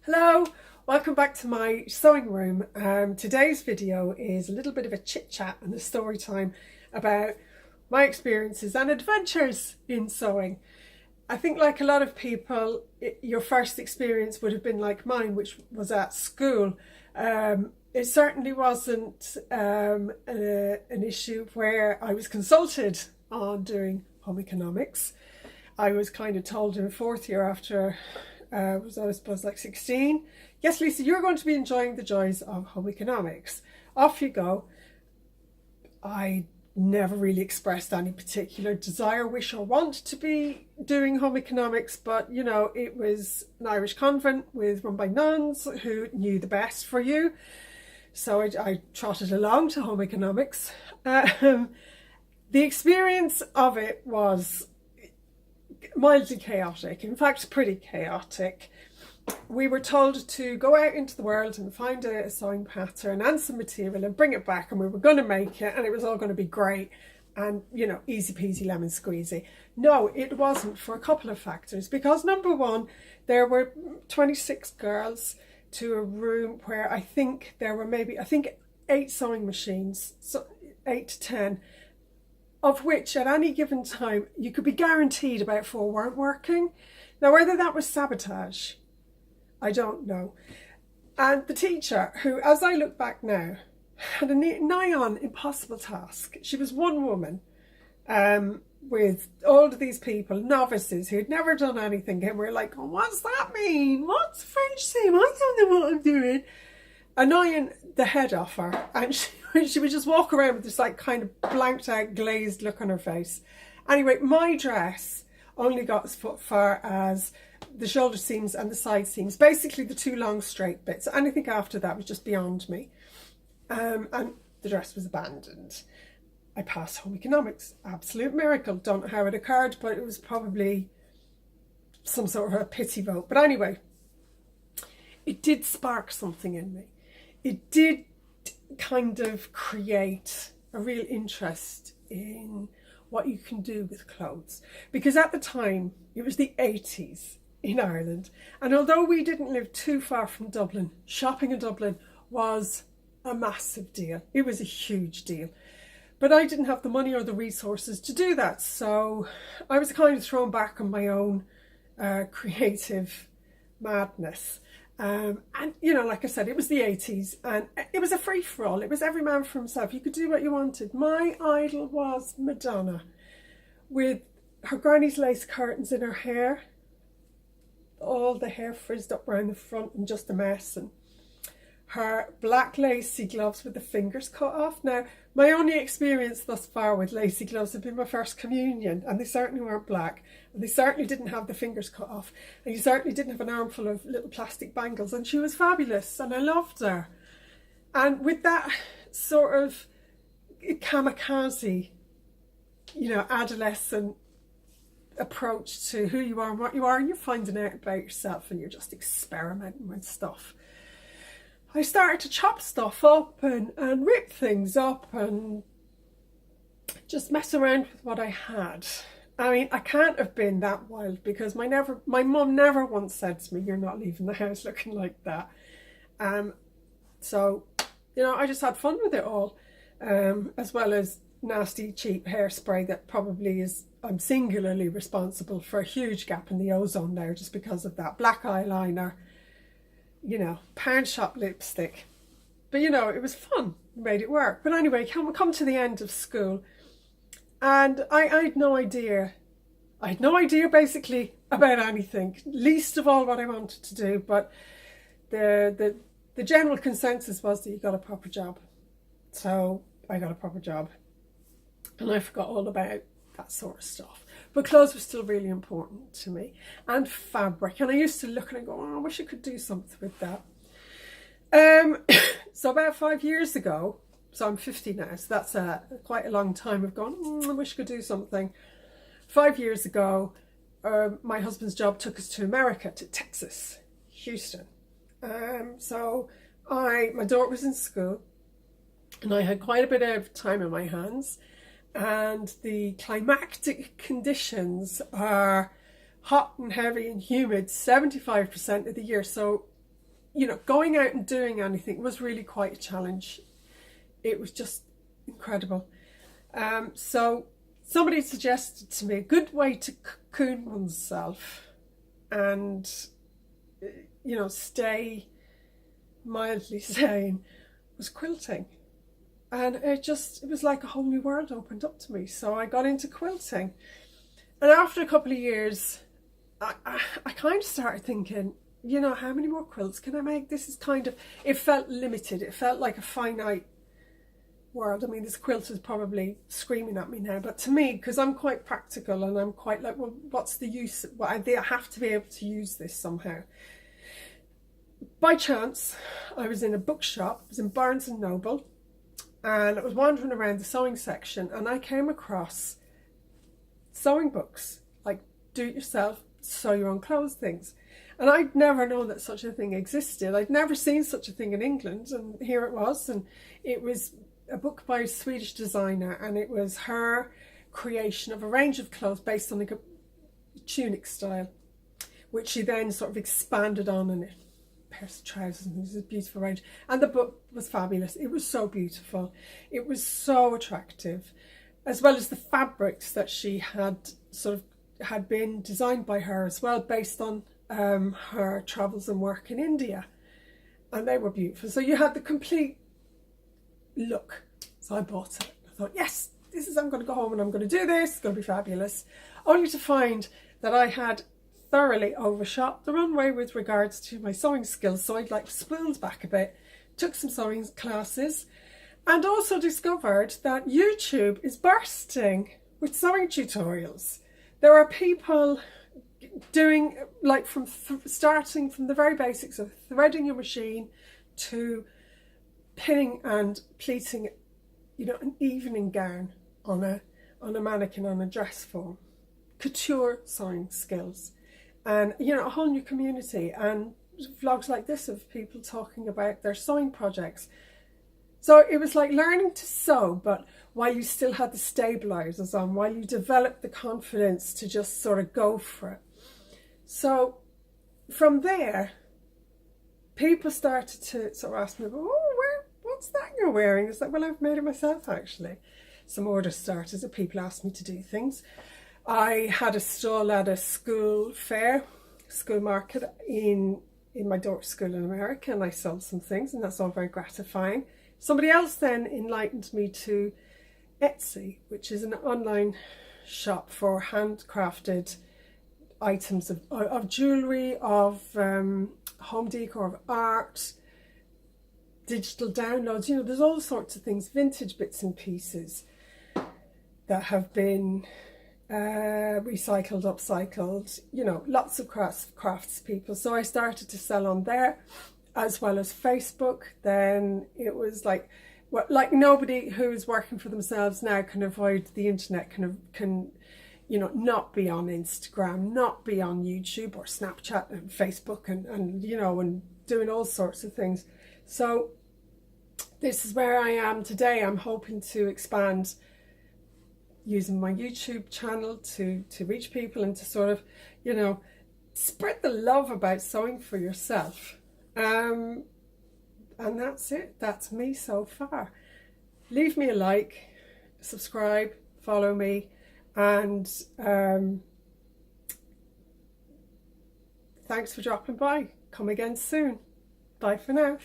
Hello, welcome back to my sewing room. Today's video is a little bit of a chit chat and a story time about my experiences and adventures in sewing. I think like a lot of people, your first experience would have been like mine, which was at school. It certainly wasn't an issue where I was consulted on doing home economics. I was kind of told in fourth year after I suppose like 16, yes Lisa, you're going to be enjoying the joys of home economics. Off you go. I never really expressed any particular desire, wish or want to be doing home economics, but you know, it was an Irish convent run by nuns who knew the best for you. So I trotted along to home economics. The experience of it was mildly chaotic, in fact pretty chaotic. We were told to go out into the world and find a sewing pattern and some material and bring it back, and we were going to make it and it was all going to be great and, you know, easy peasy lemon squeezy. No, it wasn't, for a couple of factors. Because number one, there were 26 girls to a room where I think there were maybe 8 sewing machines, so 8 to 10, of which at any given time you could be guaranteed about 4 weren't working. Now, whether that was sabotage, I don't know. And the teacher, who, as I look back now, had a nigh on impossible task. She was one woman with all of these people, novices, who had never done anything, and we're like, oh, what's that mean? What's French saying? I don't know what I'm doing. Annoying the head off her, and she would just walk around with this like kind of blanked out, glazed look on her face. Anyway, my dress only got as far as the shoulder seams and the side seams, basically the 2 long straight bits. Anything after that was just beyond me. And the dress was abandoned. I passed home economics, absolute miracle. Don't know how it occurred, but it was probably some sort of a pity vote. But anyway, it did spark something in me. It did kind of create a real interest in what you can do with clothes. Because at the time, it was the 80s in Ireland. And although we didn't live too far from Dublin, shopping in Dublin was a massive deal. It was a huge deal. But I didn't have the money or the resources to do that. So I was kind of thrown back on my own creative madness. And you know, like I said, it was the 80s and it was a free-for-all. It was every man for himself. You could do what you wanted. My idol was Madonna, with her granny's lace curtains in her hair, all the hair frizzed up around the front and just a mess, and her black lacy gloves with the fingers cut off. Now, my only experience thus far with lacy gloves have been my first communion, and they certainly weren't black, and they certainly didn't have the fingers cut off, and you certainly didn't have an armful of little plastic bangles, and she was fabulous, and I loved her. And with that sort of kamikaze, you know, adolescent approach to who you are and what you are, and you're finding out about yourself and you're just experimenting with stuff, I started to chop stuff up and rip things up and just mess around with what I had. I mean, I can't have been that wild, because my mum never once said to me, you're not leaving the house looking like that. So, you know, I just had fun with it all, as well as nasty, cheap hairspray that probably is, I'm singularly responsible for a huge gap in the ozone now just because of that. Black eyeliner, you know, pound shop lipstick. But you know, it was fun, made it work. But anyway, come to the end of school, and I had no idea. I had no idea basically about anything, least of all what I wanted to do. But the general consensus was that you got a proper job. So I got a proper job, and I forgot all about that sort of stuff. But clothes were still really important to me, and fabric. And I used to look and go, oh, I wish I could do something with that. So about 5 years ago, so I'm 50 now, so that's quite a long time of going, I wish I could do something. 5 years ago, my husband's job took us to America, to Texas, Houston. So my daughter was in school, and I had quite a bit of time on my hands. And the climactic conditions are hot and heavy and humid 75% of the year. So you know, going out and doing anything was really quite a challenge. It was just incredible. So somebody suggested to me a good way to cocoon oneself and, you know, stay mildly sane was quilting. And it was like a whole new world opened up to me. So I got into quilting. And after a couple of years, I kind of started thinking, you know, how many more quilts can I make? This is kind of, it felt limited. It felt like a finite world. I mean, this quilt is probably screaming at me now, but to me, because I'm quite practical and I'm quite like, well, what's the use? Well, I have to be able to use this somehow. By chance, I was in a bookshop. I was in Barnes and Noble, and I was wandering around the sewing section, and I came across sewing books, like do-it-yourself, sew your own clothes things. And I'd never known that such a thing existed. I'd never seen such a thing in England, and here it was. And it was a book by a Swedish designer, and it was her creation of a range of clothes based on a tunic style, which she then sort of expanded on, and pairs of trousers, and it was a beautiful range. And the book was fabulous. It was so beautiful. It was so attractive, as well as the fabrics that she had had been designed by her as well, based on her travels and work in India, and they were beautiful. So you had the complete look. So I bought it. I thought, yes, I'm going to go home and I'm going to do this. It's going to be fabulous. Only to find that I had thoroughly overshot the runway with regards to my sewing skills. So I'd like spoons back a bit, took some sewing classes, and also discovered that YouTube is bursting with sewing tutorials. There are people doing, like, starting from the very basics of threading your machine to pinning and pleating, you know, an evening gown on a mannequin on a dress form. Couture sewing skills, and, you know, a whole new community, and vlogs like this of people talking about their sewing projects. So it was like learning to sew, but while you still had the stabilizers on, while you developed the confidence to just sort of go for it. So from there, people started to sort of ask me, oh, what's that you're wearing? It's like, well, I've made it myself, actually. Some orders started, and people asked me to do things. I had a stall at a school market in my daughter's school in America, and I sold some things, and that's all very gratifying. Somebody else then enlightened me to Etsy, which is an online shop for handcrafted items of jewellery, of home decor, of art, digital downloads. You know, there's all sorts of things, vintage bits and pieces that have been recycled, upcycled, you know, lots of crafts people. So I started to sell on there, as well as Facebook. Then it was like, well, like nobody who's working for themselves now can avoid the internet, can you know, not be on Instagram, not be on YouTube or Snapchat and Facebook, and you know, and doing all sorts of things. So this is where I am today. I'm hoping to expand using my YouTube channel to reach people and to sort of, you know, spread the love about sewing for yourself. And that's it. That's me so far. Leave me a like, subscribe, follow me, and thanks for dropping by. Come again soon. Bye for now.